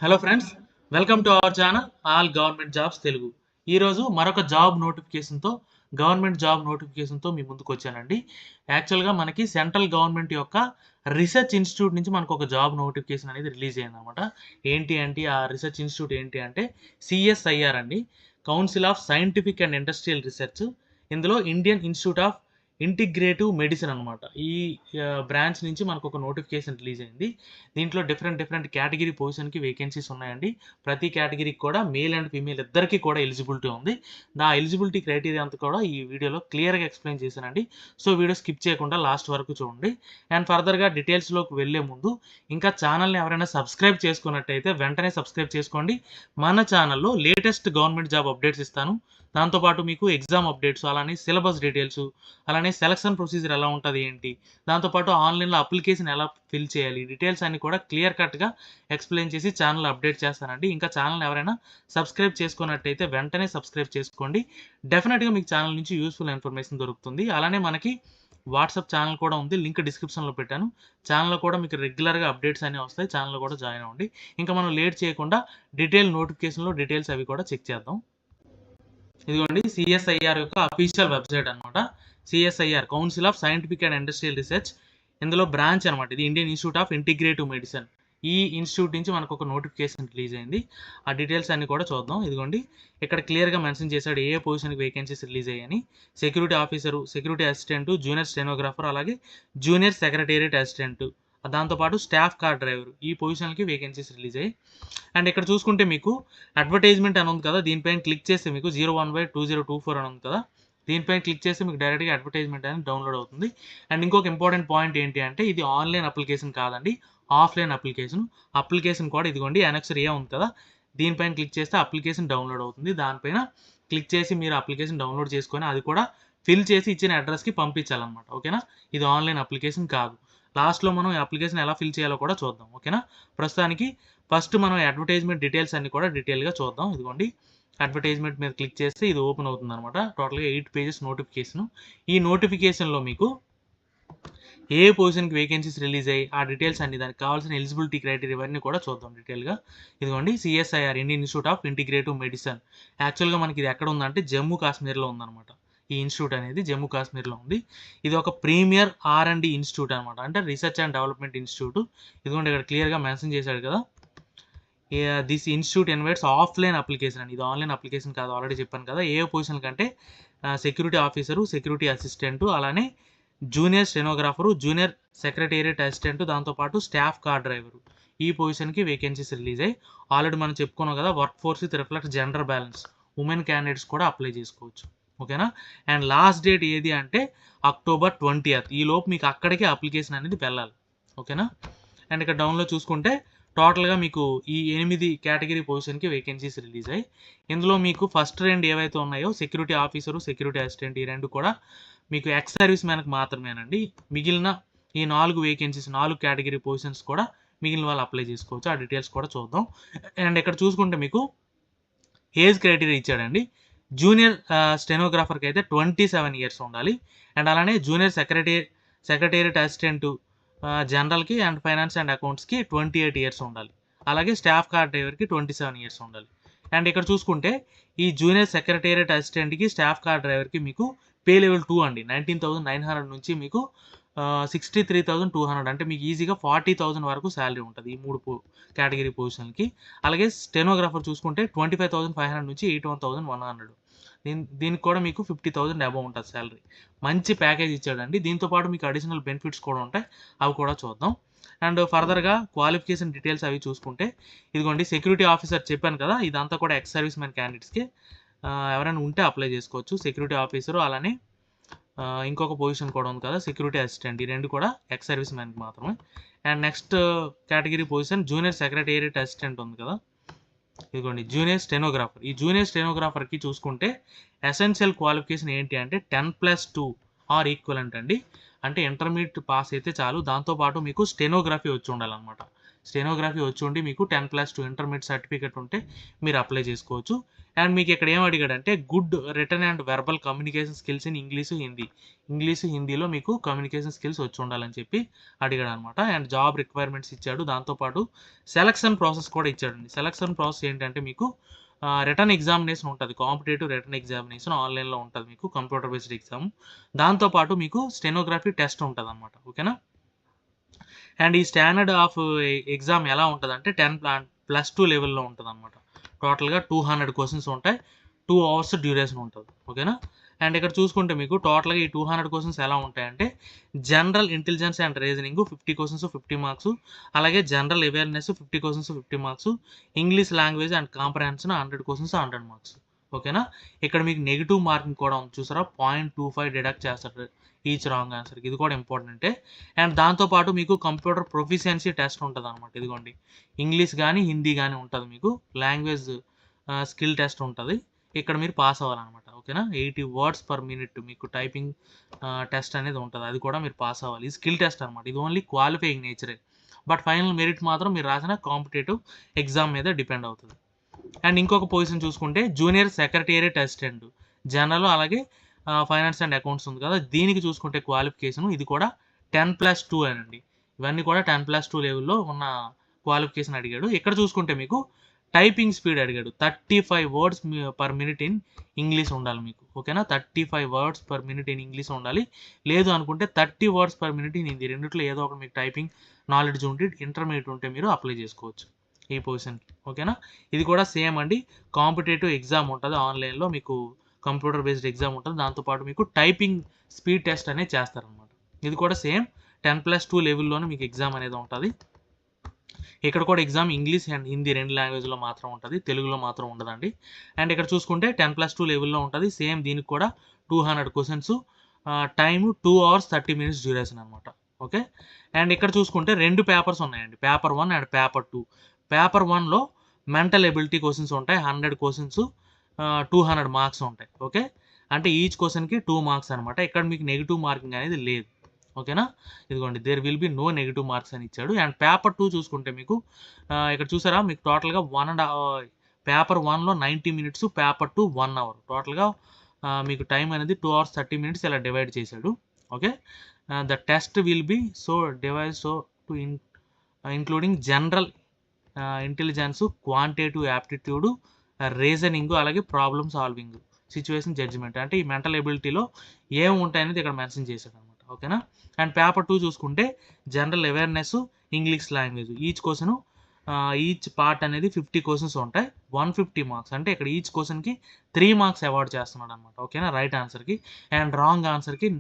Hello friends, welcome to our channel all government jobs Telugu. ఈరోజు మరొక government job నోటిఫికేషన్తో మీ ముందుకు వచ్చానండి. యాక్చువల్గా మనకి సెంట్రల్ గవర్నమెంట్ యొక్క రీసెర్చ్ ఇన్స్టిట్యూట్ నుంచి మనకు ఒక జాబ్ నోటిఫికేషన్ అనేది రిలీజ్ అయింది అనమాట. ఏంటి అంటే ఆ రీసెర్చ్ ఇన్స్టిట్యూట్ ఏంటి అంటే సిఎస్ఐఆర్ అండి, council of scientific and industrial research. ఇందులో Indian institute of integrative medicine అనమాట. ఈ బ్రాంచ్ నుంచి మనకు ఒక నోటిఫికేషన్ రిలీజ్ అయింది. దీంట్లో డిఫరెంట్ కేటగిరీ పొజిషన్కి వేకెన్సీస్ ఉన్నాయండి. ప్రతి కేటగిరీకి కూడా మేల్ అండ్ ఫీమేల్ ఇద్దరికి కూడా ఎలిజిబిలిటీ ఉంది. నా ఎలిజిబిలిటీ క్రైటీరియా అంతా కూడా ఈ వీడియోలో క్లియర్గా ఎక్స్ప్లెయిన్ చేశానండి. సో వీడియో స్కిప్ చేయకుండా లాస్ట్ వరకు చూడండి. అండ్ ఫర్దర్గా డీటెయిల్స్లోకి వెళ్ళే ముందు ఇంకా ఛానల్ని ఎవరైనా సబ్స్క్రైబ్ చేసుకున్నట్టయితే వెంటనే సబ్స్క్రైబ్ చేసుకోండి. మన ఛానల్లో లేటెస్ట్ గవర్నమెంట్ జాబ్ అప్డేట్స్ ఇస్తాను. దాంతోపాటు మీకు ఎగ్జామ్ అప్డేట్స్, అలానే సిలబస్ డీటెయిల్స్, అలానే సెలక్షన్ ప్రొసీజర్ ఎలా ఉంటుంది ఏంటి, దాంతోపాటు ఆన్లైన్లో అప్లికేషన్ ఎలా ఫిల్ చేయాలి, డీటెయిల్స్ అన్ని కూడా క్లియర్ కట్గా ఎక్స్ప్లెయిన్ చేసి ఛానల్ అప్డేట్ చేస్తానండి. ఇంకా ఛానల్ ఎవరైనా సబ్స్క్రైబ్ చేసుకున్నట్టయితే వెంటనే సబ్స్క్రైబ్ చేసుకోండి. డెఫినెట్గా మీకు ఛానల్ నుంచి యూస్ఫుల్ ఇన్ఫర్మేషన్ దొరుకుతుంది. అలానే మనకి వాట్సాప్ ఛానల్ కూడా ఉంది, లింక్ డిస్క్రిప్షన్లో పెట్టాను. ఛానల్లో కూడా మీకు రెగ్యులర్గా అప్డేట్స్ అన్నీ వస్తాయి. ఛానల్లో కూడా జాయిన్ అవ్వండి. ఇంకా మనం లేట్ చేయకుండా నోటిఫికేషన్లో డీటెయిల్స్ అవి కూడా చెక్ చేద్దాం. ఇదిగోండి సిఎస్ఐఆర్ యొక్క అఫీషియల్ వెబ్సైట్ అనమాట. CSIR council of scientific and industrial research, ఇందులో బ్రాంచ్ అనమాట. ఇది Indian institute of integrative medicine. ఈ ఇన్స్టిట్యూట్ నుంచి మనకు ఒక నోటిఫికేషన్ రిలీజ్ అయింది. ఆ డీటెయిల్స్ అన్ని కూడా చూద్దాం. ఇదిగోండి ఇక్కడ క్లియర్గా మెన్షన్ చేశాడు ఏ పొజిషన్కి వేకెన్సీస్ రిలీజ్ అయ్యాయని. Security officer, security assistant, junior stenographer, అలాగే జూనియర్ సెక్రటేరియట్ అసిస్టెంట్, దాంతోపాటు స్టాఫ్ కార్ డ్రైవర్, ఈ పొజిషన్కి వేకెన్సీస్ రిలీజ్ అయ్యాయి. అండ్ ఇక్కడ చూసుకుంటే మీకు అడ్వర్టైజ్మెంట్ అని ఉంది కదా, దీనిపైన క్లిక్ చేస్తే మీకు 01/2024 అని ఉంది కదా, దీనిపైన క్లిక్ చేస్తే మీకు డైరెక్ట్గా అడ్వర్టైజ్మెంట్ అనేది డౌన్లోడ్ అవుతుంది. అండ్ ఇంకొక ఇంపార్టెంట్ పాయింట్ ఏంటి అంటే ఇది ఆన్లైన్ అప్లికేషన్ కాదండి, ఆఫ్లైన్ అప్లికేషన్ కూడా ఇదిగోండి అనెక్సర్ ఏ ఉంది కదా, దీనిపైన క్లిక్ చేస్తే అప్లికేషన్ డౌన్లోడ్ అవుతుంది. దానిపైన క్లిక్ చేసి మీరు అప్లికేషన్ డౌన్లోడ్ చేసుకొని అది కూడా ఫిల్ చేసి ఇచ్చిన అడ్రస్కి పంపించాలన్నమాట. ఓకేనా, ఇది ఆన్లైన్ అప్లికేషన్ కాదు. లాస్ట్లో మనం అప్లికేషన్ ఎలా ఫిల్ చేయాలో కూడా చూద్దాం. ఓకేనా, ప్రస్తుతానికి ఫస్ట్ మనం అడ్వర్టైజ్మెంట్ డీటెయిల్స్ అన్ని కూడా డీటెయిల్గా చూద్దాం. ఇదిగోండి అడ్వర్టైజ్మెంట్ మీద క్లిక్ చేస్తే ఇది ఓపెన్ అవుతుంది అనమాట. టోటల్గా 8 పేజెస్ నోటిఫికేషన్. ఈ నోటిఫికేషన్లో మీకు ఏ పొజిషన్కి వేకెన్సీస్ రిలీజ్ అయ్యి ఆ డీటెయిల్స్ అన్ని, దానికి కావాల్సిన ఎలిజిబిలిటీ క్రైటీరియా ఇవన్నీ కూడా చూద్దాం డీటెయిల్గా. ఇదిగోండి CSIR Indian institute of integrative medicine. యాక్చువల్గా మనకి ఇది ఎక్కడ ఉందంటే జమ్మూ కాశ్మీర్లో ఉందన్నమాట. ఈ ఇన్స్టిట్యూట్ అనేది జమ్మూ కాశ్మీర్లో ఉంది. ఇది ఒక ప్రీమియర్ R&D ఇన్స్టిట్యూట్ అనమాట, అంటే రీసెర్చ్ అండ్ డెవలప్మెంట్ ఇన్స్టిట్యూట్. ఇదిగోండి ఇక్కడ క్లియర్గా మెన్షన్ చేశాడు కదా, this institute invites offline application అని. ఇది ఆన్లైన్ అప్లికేషన్ కాదు, ఆల్రెడీ చెప్పాను కదా. ఏ పొజిషన్ కంటే సెక్యూరిటీ ఆఫీసరు, సెక్యూరిటీ అసిస్టెంట్, అలానే junior stenographer, junior secretariat assistant, దాంతోపాటు స్టాఫ్ కార్ డ్రైవరు, ఈ పొజిషన్కి వేకెన్సీస్ రిలీజ్ అయ్యి. ఆల్రెడీ మనం చెప్పుకున్నాం కదా, work force with reflect gender balance, women candidates కూడా అప్లై చేసుకోవచ్చు. ఓకేనా, అండ్ లాస్ట్ డేట్ ఏది అంటే అక్టోబర్ 20th. ఈ లోపు మీకు అక్కడికే అప్లికేషన్ అనేది వెళ్ళాలి. ఓకేనా, అండ్ ఇక్కడ డౌన్లో చూసుకుంటే టోటల్గా మీకు ఈ 8 కేటగిరీ పొజిషన్కి వేకెన్సీస్ రిలీజ్ అయ్యి. ఇందులో మీకు ఫస్ట్ 2 ఏవైతే ఉన్నాయో సెక్యూరిటీ ఆఫీసరు, సెక్యూరిటీ అసిస్టెంట్, ఈ 2 కూడా మీకు ఎక్స్ సర్వీస్ మ్యాన్కి మాత్రమేనండి. మిగిలిన ఈ 4 వేకెన్సీస్, 4 కేటగిరీ పొజిషన్స్ కూడా మిగిలిన వాళ్ళు అప్లై చేసుకోవచ్చు. ఆ డీటెయిల్స్ కూడా చూద్దాం. అండ్ ఇక్కడ చూసుకుంటే మీకు ఏజ్ క్రైటీరియా ఇచ్చాడండి. జూనియర్ స్టెనోగ్రాఫర్కి అయితే 27 ఇయర్స్ ఉండాలి. అండ్ అలానే జూనియర్ సెక్రటేరియట్ అసిస్టెంట్ జనరల్కి అండ్ ఫైనాన్స్ అండ్ అకౌంట్స్కి 28 ఇయర్స్ ఉండాలి. అలాగే స్టాఫ్ కార్ డ్రైవర్కి 27 ఇయర్స్ ఉండాలి. అండ్ ఇక్కడ చూసుకుంటే ఈ జూనియర్ సెక్రటేరియట్ అసిస్టెంట్కి, స్టాఫ్ కార్ డ్రైవర్కి మీకు పే లెవెల్ 2 అండి. 19,900 నుంచి మీకు 63,200, అంటే మీకు ఈజీగా 40,000 వరకు శాలరీ ఉంటుంది ఈ 3 కేటగిరీ పొజిషన్కి. అలాగే స్టెనోగ్రాఫర్ చూసుకుంటే 25,500 నుంచి 81,100. దీనికి కూడా మీకు 50,000 అబౌవ్ ఉంటుంది శాలరీ. మంచి ప్యాకేజ్ ఇచ్చాడండి. దీంతోపాటు మీకు అడిషనల్ బెనిఫిట్స్ కూడా ఉంటాయి, అవి కూడా చూద్దాం. అండ్ ఫర్దర్గా క్వాలిఫికేషన్ డీటెయిల్స్ అవి చూసుకుంటే ఇదిగోండి సెక్యూరిటీ ఆఫీసర్ చెప్పాను కదా, ఇదంతా కూడా ఎక్స్ సర్వీస్ మ్యాన్ క్యాండిడేట్స్కి. ఎవరైనా ఉంటే అప్లై చేసుకోవచ్చు. సెక్యూరిటీ ఆఫీసరు, అలానే ఇంకొక పొజిషన్ కూడా ఉంది కదా సెక్యూరిటీ అసిస్టెంట్, ఈ 2 కూడా ఎక్స్ సర్వీస్ మ్యాన్కి మాత్రమే. And next category position junior secretariat assistant ఉంది కదా, ఇదిగోండి జూనియర్ స్టెనోగ్రాఫర్. ఈ జూనియర్ స్టెనోగ్రాఫర్కి చూసుకుంటే ఎసెన్షియల్ క్వాలిఫికేషన్ ఏంటి అంటే 10+2 ఆర్ ఈక్వలెంట్ అండి. అంటే ఇంటర్మీడియట్ పాస్ అయితే చాలు. దాంతోపాటు మీకు స్టెనోగ్రఫీ వచ్చి ఉండాలన్నమాట. స్టెనోగ్రఫీ వచ్చి ఉండి మీకు 10+2 ఇంటర్మీడియట్ సర్టిఫికేట్ ఉంటే మీరు అప్లై చేసుకోవచ్చు. అండ్ మీకు ఇక్కడ ఏం అడిగాడంటే good written and verbal communication skills in English హిందీలో మీకు కమ్యూనికేషన్ స్కిల్స్ వచ్చి ఉండాలని చెప్పి అడిగాడు అనమాట. అండ్ జాబ్ రిక్వైర్మెంట్స్ ఇచ్చాడు. దాంతోపాటు సెలక్షన్ ప్రాసెస్ కూడా ఇచ్చాడండి. సెలక్షన్ ప్రాసెస్ ఏంటంటే మీకు రిటర్న్ ఎగ్జామినేషన్ ఉంటుంది. కాంపిటేటివ్ రిటర్న్ ఎగ్జామినేషన్ ఆన్లైన్లో ఉంటుంది మీకు, కంప్యూటర్ బేస్డ్ ఎగ్జామ్. దాంతోపాటు మీకు స్టెనోగ్రఫీ టెస్ట్ ఉంటుంది అనమాట. ఓకేనా. అండ్ ఈ స్టాండర్డ్ ఆఫ్ ఎగ్జామ్ ఎలా ఉంటుందంటే 10+2 లెవెల్లో ఉంటుంది అనమాట. టోటల్గా 200 క్వశ్చన్స్ ఉంటాయి. 2 hours డ్యూరేషన్ ఉంటుంది. ఓకేనా. అండ్ ఇక్కడ చూసుకుంటే మీకు టోటల్గా ఈ 200 క్వశ్చన్స్ ఎలా ఉంటాయంటే general intelligence and reasoning 50 questions 50 marks, అలాగే general awareness 50 questions 50 marks, English language and comprehension 100 questions 100 marks. ఓకేనా. ఇక్కడ మీకు నెగిటివ్ మార్కింగ్ కూడా ఉంది చూసారా, 0.25 డిడక్ట్ చేస్తారు ఈచ్ రాంగ్ ఆన్సర్కి. ఇది కూడా ఇంపార్టెంటే. అండ్ దాంతోపాటు మీకు కంప్యూటర్ ప్రొఫిషియన్సీ టెస్ట్ ఉంటుంది అనమాట. ఇదిగోండి, ఇంగ్లీష్ కానీ హిందీ కానీ ఉంటుంది మీకు. లాంగ్వేజ్ స్కిల్ టెస్ట్ ఉంటుంది. ఇక్కడ మీరు పాస్ అవ్వాలన్నమాట. ఓకేనా. 80 words per minute మీకు టైపింగ్ టెస్ట్ అనేది ఉంటుంది. అది కూడా మీరు పాస్ అవ్వాలి. ఇది స్కిల్ టెస్ట్ అనమాట. ఇది ఓన్లీ క్వాలిఫైయింగ్ నేచరే. బట్ ఫైనల్ మెరిట్ మాత్రం మీరు రాసిన కాంపిటేటివ్ ఎగ్జామ్ మీద డిపెండ్ అవుతుంది. అండ్ ఇంకొక పొజిషన్ చూసుకుంటే జూనియర్ సెక్రటేరియట్ అసిస్టెంట్ జనరల్, అలాగే ఫైనాన్స్ అండ్ అకౌంట్స్ ఉంది కదా, దీనికి చూసుకుంటే క్వాలిఫికేషన్ ఇది కూడా 10+2 అనండి. ఇవన్నీ కూడా 10+2 లెవెల్లో ఉన్న క్వాలిఫికేషన్ అడిగాడు. ఇక్కడ చూసుకుంటే మీకు టైపింగ్ స్పీడ్ అడిగాడు. 35 words per minute in English ఉండాలి మీకు. ఓకేనా. 35 words per minute in English ఉండాలి. లేదు అనుకుంటే 30 words per minute in Hindi. రెండిట్లో ఏదో ఒక మీకు టైపింగ్ నాలెడ్జ్ ఉంటే, ఇంటర్మీడియట్ ఉంటే మీరు అప్లై చేసుకోవచ్చు ఈ పొజిషన్కి. ఓకేనా. ఇది కూడా సేమ్ అండి. కాంపిటేటివ్ ఎగ్జామ్ ఉంటుంది ఆన్లైన్లో మీకు, కంప్యూటర్ బేస్డ్ ఎగ్జామ్ ఉంటుంది. దాంతోపాటు మీకు టైపింగ్ స్పీడ్ టెస్ట్ అనేది చేస్తారనమాట. ఇది కూడా సేమ్ 10+2 లెవెల్లోనే మీకు ఎగ్జామ్ అనేది ఉంటుంది. ఇక్కడ కూడా ఎగ్జామ్ ఇంగ్లీష్ అండ్ హిందీ 2 లాంగ్వేజ్లో మాత్రం ఉంటుంది, తెలుగులో మాత్రం ఉండదండి. అండ్ ఇక్కడ చూసుకుంటే 10+2 లెవెల్లో ఉంటుంది. సేమ్ దీనికి కూడా 200 questions, time 2 hours 30 minutes duration అనమాట. ఓకే. అండ్ ఇక్కడ చూసుకుంటే 2 పేపర్స్ ఉన్నాయండి, పేపర్ 1 అండ్ పేపర్ 2. పేపర్ 1లో మెంటల్ ఎబిలిటీ క్వశ్చన్స్ ఉంటాయి. 100 క్వశ్చన్స్, 200 మార్క్స్ ఉంటాయి. ఓకే. అంటే ఈచ్ క్వశ్చన్కి 2 మార్క్స్ అనమాట. ఇక్కడ మీకు నెగిటివ్ మార్కింగ్ అనేది లేదు. ఓకేనా. ఇదిగోండి, there will be no negative marks అని ఇచ్చాడు. అండ్ పేపర్ 2 చూసుకుంటే మీకు ఇక్కడ చూసారా, మీకు టోటల్గా పేపర్ 1లో 90 minutes, పేపర్ 2 1 hour. టోటల్గా మీకు టైం అనేది 2 hours 30 minutes ఇలా డివైడ్ చేశాడు. Okay. The test will be so divide to including general intelligence, quantitative aptitude, reasoning, అలాగే ప్రాబ్లమ్ సాల్వింగ్, సిచ్యువేషన్ జడ్జిమెంట్. అంటే ఈ మెంటల్ ఎబిలిటీలో ఏమి ఉంటాయనేది ఇక్కడ మెన్షన్ చేశాడు అనమాట. ఓకేనా. అండ్ పేపర్ 2 చూసుకుంటే general awareness, English language. Each part అనేది 50 క్వశ్చన్స్ ఉంటాయి. 150 మార్క్స్. అంటే ఇక్కడ ఈచ్ క్వశ్చన్కి 3 మార్క్స్ అవార్డ్ చేస్తున్నాడు అనమాట. ఓకేనా. రైట్ ఆన్సర్కి. అండ్ రాంగ్ ఆన్సర్కి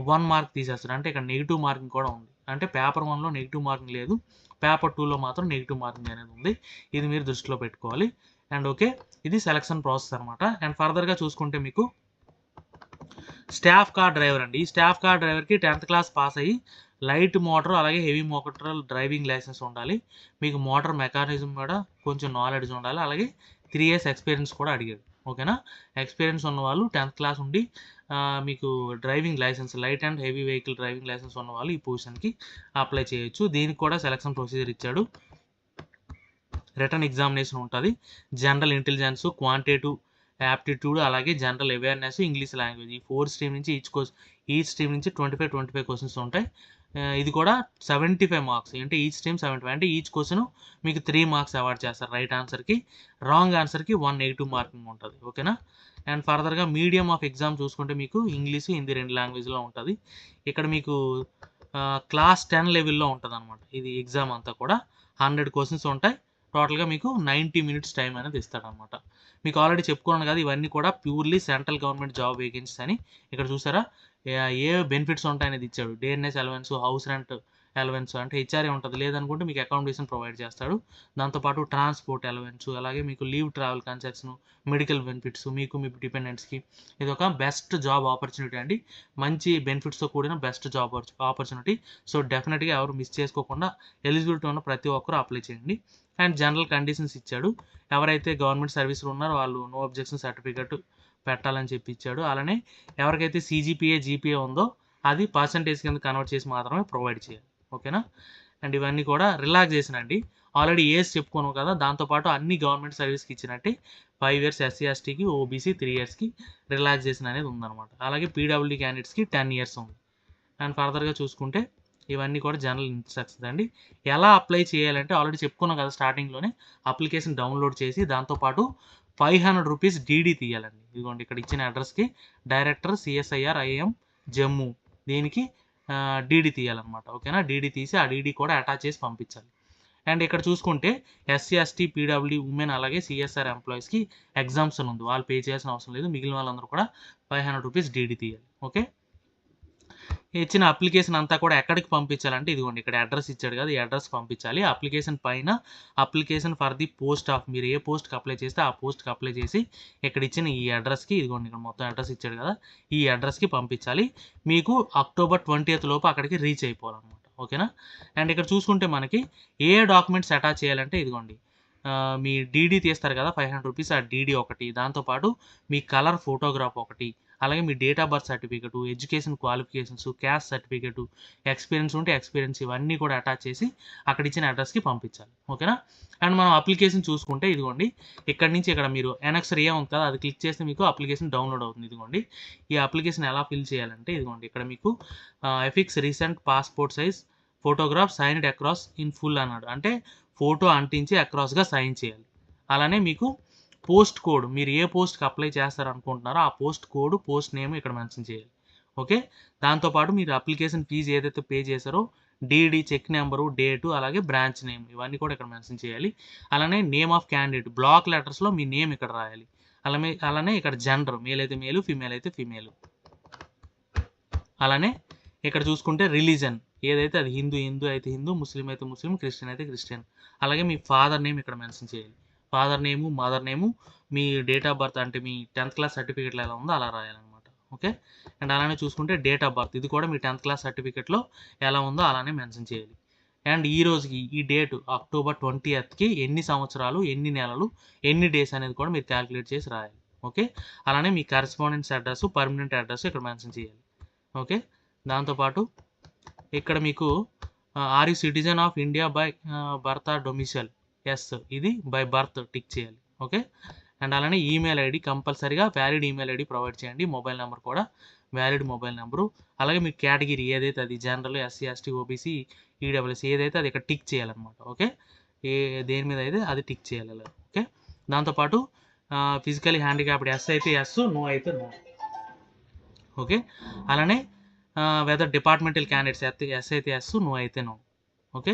1 మార్క్ తీసేస్తాడు. అంటే ఇక్కడ నెగిటివ్ మార్కింగ్ కూడా ఉంది. అంటే పేపర్ 1లో నెగిటివ్ మార్కింగ్ లేదు, పేపర్ 2లో మాత్రం నెగిటివ్ మార్కింగ్ అనేది ఉంది. ఇది మీరు దృష్టిలో పెట్టుకోవాలి. అండ్ ఓకే, ఇది సెలక్షన్ ప్రాసెస్ అనమాట. అండ్ ఫర్దర్గా చూసుకుంటే మీకు స్టాఫ్ కార్ డ్రైవర్ అండి. ఈ స్టాఫ్ కార్ డ్రైవర్కి 10th class పాస్ అయ్యి లైట్ మోటార్ అలాగే హెవీ మోటార్ డ్రైవింగ్ లైసెన్స్ ఉండాలి. మీకు మోటార్ మెకానిజం కూడా కొంచెం నాలెడ్జ్ ఉండాలి. అలాగే 3 years ఎక్స్పీరియన్స్ కూడా అడిగాడు. ఓకేనా. ఎక్స్పీరియన్స్ ఉన్న వాళ్ళు 10th class ఉండి మీకు driving licence, light and heavy vehicle driving licence ఉన్న వాళ్ళు ఈ పొజిషన్కి అప్లై చేయొచ్చు. దీనికి కూడా సెలక్షన్ ప్రొసీజర్ ఇచ్చాడు. రిటర్న్ ఎగ్జామినేషన్ ఉంటుంది. జనరల్ ఇంటెలిజెన్స్, క్వాంటిటేటివ్ యాప్టిట్యూడ్, అలాగే జనరల్ అవేర్నెస్, ఇంగ్లీష్ లాంగ్వేజ్. ఈ 4 స్ట్రీమ్ నుంచి ఈచ్ స్ట్రీమ్ నుంచి 25 క్వశ్చన్స్ ఉంటాయి. ఇది కూడా 75 మార్క్స్. అంటే ఈచ్ స్ట్రీమ్ 75. అంటే ఈచ్ క్వశ్చన్ మీకు 3 మార్క్స్ అవార్డ్ చేస్తారు రైట్ ఆన్సర్కి. రాంగ్ ఆన్సర్కి 1 నెగిటివ్ మార్కింగ్ ఉంటుంది. ఓకేనా. అండ్ ఫర్దర్గా మీడియం ఆఫ్ ఎగ్జామ్ చూసుకుంటే మీకు ఇంగ్లీష్, హిందీ 2 లాంగ్వేజ్లో ఉంటుంది. ఇక్కడ మీకు క్లాస్ 10 లెవెల్లో ఉంటుంది అనమాట. ఇది ఎగ్జామ్ అంతా కూడా 100 క్వశ్చన్స్ ఉంటాయి. టోటల్గా మీకు 90 minutes టైం అనేది ఇస్తాడనమాట. మీకు ఆల్రెడీ చెప్పుకున్నాను కదా, ఇవన్నీ కూడా purely central government job vacancies అని. ఇక్కడ చూసారా ఏ బెనిఫిట్స్ ఉంటాయనేది ఇచ్చాడు. DNS allowance, house rent allowance, అంటే హెచ్ఆర్ఏ ఉంటుంది. లేదనుకుంటే మీకు అకామిడేషన్ ప్రొవైడ్ చేస్తాడు. దాంతోపాటు ట్రాన్స్పోర్ట్ అలవెన్స్, అలాగే మీకు leave travel concession, medical benefits మీకు మీ డిపెండెంట్స్కి. ఇది ఒక బెస్ట్ జాబ్ ఆపర్చునిటీ అండి. మంచి బెనిఫిట్స్తో కూడిన బెస్ట్ జాబ్ ఆపర్చునిటీ. సో డెఫినెట్గా ఎవరు మిస్ చేసుకోకుండా ఎలిజిబిలిటీ ఉన్న ప్రతి ఒక్కరు అప్లై చేయండి. అండ్ జనరల్ కండిషన్స్ ఇచ్చాడు. ఎవరైతే గవర్నమెంట్ సర్వీస్లో ఉన్నారో వాళ్ళు నో అబ్జెక్షన్ సర్టిఫికెట్ పెట్టాలని చెప్పి ఇచ్చాడు. అలానే ఎవరికైతే జీపీఏ ఉందో అది పర్సంటేజ్ కింద కన్వర్ట్ చేసి మాత్రమే ప్రొవైడ్ చేయాలి. ఓకేనా. అండ్ ఇవన్నీ కూడా రిలాక్సేషన్ అండి. ఆల్రెడీ ఏజ్ చెప్పుకున్నాం కదా, దాంతోపాటు అన్ని గవర్నమెంట్ సర్వీస్కి ఇచ్చినట్టే 5 ఇయర్స్ ఎస్సీ ఎస్టీకి, ఓబీసీ 3 ఇయర్స్కి రిలాక్సేషన్ అనేది ఉందన్నమాట. అలాగే పీడబ్ల్యూడీ క్యాండిడేట్స్కి 10 ఇయర్స్ ఉంది. అండ్ ఫర్దర్గా చూసుకుంటే ఇవన్నీ కూడా జనరల్ ఇన్స్ట్రక్షన్స్ అండి. ఎలా అప్లై చేయాలంటే ఆల్రెడీ చెప్పుకున్నాం కదా స్టార్టింగ్లోనే, అప్లికేషన్ డౌన్లోడ్ చేసి దాంతోపాటు 500 రూపీస్ డీడీ తీయాలండి. ఇదిగోండి ఇక్కడ ఇచ్చిన అడ్రస్కి డైరెక్టర్ సిఎస్ఐఆర్ ఐఎం జమ్మూ దీనికి డీడీ తీయాలన్నమాట. ఓకేనా, డీడీ తీసి ఆ డీడీ కూడా అటాచ్ చేసి పంపించాలి. అండ్ ఇక్కడ చూసుకుంటే ఎస్సీ ఎస్టీ పీడబ్ల్యూడీ ఉమెన్ అలాగే సిఎస్ఆర్ ఎంప్లాయీస్కి ఎగ్జామ్షన్ ఉంది, వాళ్ళు పే చేయాల్సిన అవసరం లేదు. మిగిలిన వాళ్ళందరూ కూడా 500 రూపీస్ డీడీ తీయాలి. ఓకే, ఇచ్చిన అప్లికేషన్ అంతా కూడా ఎక్కడికి పంపించాలంటే ఇదిగోండి ఇక్కడ అడ్రస్ ఇచ్చాడు కదా, ఈ అడ్రస్ పంపించాలి. అప్లికేషన్ పైన application for the post of, మీరు ఏ పోస్ట్కి అప్లై చేస్తే ఆ పోస్ట్కి అప్లై చేసి ఇక్కడ ఇచ్చిన ఈ అడ్రస్కి, ఇదిగోండి ఇక్కడ మొత్తం అడ్రస్ ఇచ్చాడు కదా, ఈ అడ్రస్కి పంపించాలి. మీకు అక్టోబర్ 20th లోపు అక్కడికి రీచ్ అయిపోవాలన్నమాట. ఓకేనా, అండ్ ఇక్కడ చూసుకుంటే మనకి ఏ డాక్యుమెంట్స్ అటాచ్ చేయాలంటే ఇదిగోండి మీ డీడీ తీస్తారు కదా 500 రూపీస్, ఆ డీడీ ఒకటి, దాంతోపాటు మీ కలర్ ఫోటోగ్రాఫ్ ఒకటి, అలాగే మీ date of birth certificate, education qualifications, caste certificate, experience ఉంటే ఎక్స్పీరియన్స్, ఇవన్నీ కూడా అటాచ్ చేసి అక్కడ ఇచ్చిన అడ్రస్కి పంపించాలి. ఓకేనా, అండ్ మనం అప్లికేషన్ చూసుకుంటే ఇదిగోండి ఇక్కడ నుంచి ఇక్కడ మీరు ఎనెక్సర్ ఏ ఉంది కదా, అది క్లిక్ చేస్తే మీకు అప్లికేషన్ డౌన్లోడ్ అవుతుంది. ఇదిగోండి ఈ అప్లికేషన్ ఎలా ఫిల్ చేయాలంటే ఇదిగోండి ఇక్కడ మీకు affix recent passport size photograph signed across in full అన్నాడు, అంటే ఫోటో అంటించి అక్రాస్గా సైన్ చేయాలి. అలానే మీకు పోస్ట్ కోడ్, మీరు ఏ పోస్ట్కి అప్లై చేస్తారనుకుంటున్నారో ఆ పోస్ట్ కోడ్, పోస్ట్ నేమ్ ఇక్కడ మెన్షన్ చేయాలి. ఓకే, దాంతోపాటు మీరు అప్లికేషన్ ఫీజు ఏదైతే పే చేశారో డీడీ, చెక్ నెంబరు, డేటు, అలాగే బ్రాంచ్ నేమ్, ఇవన్నీ కూడా ఇక్కడ మెన్షన్ చేయాలి. అలానే నేమ్ ఆఫ్ క్యాండిడేట్ బ్లాక్ లెటర్స్లో మీ నేమ్ ఇక్కడ రాయాలి. అలానే ఇక్కడ జెండర్, మేల్ అయితే మేలు, ఫీమేల్ అయితే ఫీమేల్. అలానే ఇక్కడ చూసుకుంటే రిలీజన్ ఏదైతే అది హిందూ అయితే హిందూ, ముస్లిం అయితే ముస్లిం, క్రిస్టియన్ అయితే క్రిస్టియన్. అలాగే మీ ఫాదర్ నేమ్ ఇక్కడ మెన్షన్ చేయాలి. Father name, mother name, me date of birth అంటే మీ 10th క్లాస్ సర్టిఫికేట్లో ఎలా ఉందో అలా రాయాలన్నమాట. ఓకే, అండ్ అలానే చూసుకుంటే డేట్ ఆఫ్ బర్త్, ఇది కూడా మీ 10th క్లాస్ సర్టిఫికేట్లో ఎలా ఉందో అలానే మెన్షన్ చేయాలి. అండ్ ఈ రోజుకి ఈ డేట్ అక్టోబర్ 20th ఎన్ని సంవత్సరాలు, ఎన్ని నెలలు, ఎన్ని డేస్ అనేది కూడా మీరు క్యాలిక్యులేట్ చేసి రాయాలి. ఓకే, అలానే మీ కరెస్పాండెన్స్ అడ్రస్, పర్మనెంట్ అడ్రస్ ఇక్కడ మెన్షన్ చేయాలి. ఓకే, దాంతోపాటు ఇక్కడ మీకు are you citizen of India by birth or domicile, yes, ఇది బై బర్త్ టిక్ చేయాలి. ఓకే, అండ్ అలానే ఈమెయిల్ ఐడి కంపల్సరీగా వ్యాలిడ్ ఈమెయిల్ ఐడి ప్రొవైడ్ చేయండి. మొబైల్ నెంబర్ కూడా వ్యాలిడ్ మొబైల్ నెంబరు. అలాగే మీ కేటగిరీ ఏదైతే అది general, SC ST, OBC, EWS ఏదైతే అది ఇక్కడ టిక్ చేయాలన్నమాట. ఓకే, దేని మీద అయితే అది టిక్ చేయాలి అలా. ఓకే, దాంతోపాటు ఫిజికలీ హ్యాండిక్యాప్డ్ ఎస్ అయితే ఎస్, నో అయితే నో. ఓకే, అలానే వెదర్ డిపార్ట్మెంటల్ క్యాండిడేట్స్ ఎస్ అయితే ఎస్, నో అయితే నో. ఓకే,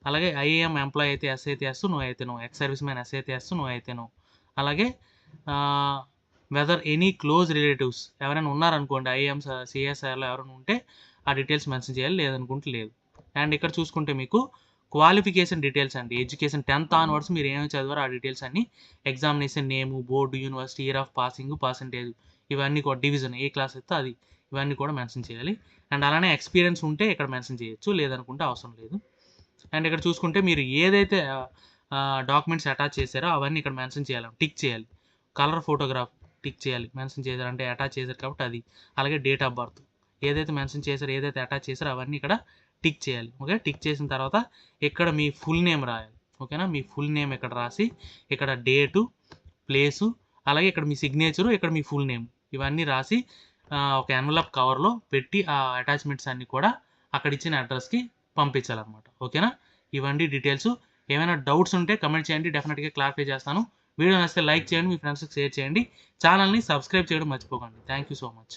అలాగే ఐఏఎం ఎంప్లాయీ అయితే ఎస్ అయితే ఎస్, నో అయితే no. Ex serviceman yes అయితే ఎస్, నో అయితే నో. అలాగే వెదర్ ఎనీ క్లోజ్ రిలేటివ్స్ ఎవరైనా ఉన్నారనుకోండి, ఐఏఎం సిఎస్ఆర్లో ఎవరైనా ఉంటే ఆ డీటెయిల్స్ మెన్షన్ చేయాలి, లేదనుకుంటే లేదు. అండ్ ఇక్కడ చూసుకుంటే మీకు క్వాలిఫికేషన్ డీటెయిల్స్ అండి, ఎడ్యుకేషన్ 10th ఆన్వర్డ్స్ మీరు ఏమేమి చదివారో ఆ డీటెయిల్స్ అన్ని, examination name, board, university, year of passing, percentage, ఇవన్నీ కూడా డివిజన్ ఏ క్లాస్ అయితే అది, ఇవన్నీ కూడా మెన్షన్ చేయాలి. అండ్ అలానే ఎక్స్పీరియన్స్ ఉంటే ఇక్కడ మెన్షన్ చేయొచ్చు, లేదనుకుంటే అవసరం లేదు. అండ్ ఇక్కడ చూసుకుంటే మీరు ఏదైతే డాక్యుమెంట్స్ అటాచ్ చేశారో అవన్నీ ఇక్కడ మెన్షన్ చేయాలి, టిక్ చేయాలి. కలర్ ఫోటోగ్రాఫ్ టిక్ చేయాలి, మెన్షన్ చేశారు అంటే అటాచ్ చేశారు కాబట్టి అది. అలాగే డేట్ ఆఫ్ బర్త్ ఏదైతే మెన్షన్ చేశారో, ఏదైతే అటాచ్ చేశారో అవన్నీ ఇక్కడ టిక్ చేయాలి. ఓకే, టిక్ చేసిన తర్వాత ఇక్కడ మీ ఫుల్ నేమ్ రాయాలి. ఓకేనా, మీ ఫుల్ నేమ్ ఇక్కడ రాసి ఇక్కడ డేటు, ప్లేసు, అలాగే ఇక్కడ మీ సిగ్నేచరు, ఇక్కడ మీ ఫుల్ నేమ్, ఇవన్నీ రాసి ఒక ఎన్వలప్ కవర్లో పెట్టి ఆ అటాచ్మెంట్స్ అన్నీ కూడా అక్కడ ఇచ్చిన అడ్రస్కి పంపించాలన్నమాట. ఓకేనా, ఇవన్నీ డీటెయిల్స్. ఏమైనా డౌట్స్ ఉంటే కమెంట్ చేయండి, డెఫినెట్గా క్లారిఫై చేస్తాను. వీడియో నచ్చితే లైక్ చేయండి, మీ ఫ్రెండ్స్కి షేర్ చేయండి, ఛానల్ని సబ్స్క్రైబ్ చేయడం మర్చిపోకండి. Thank you so much.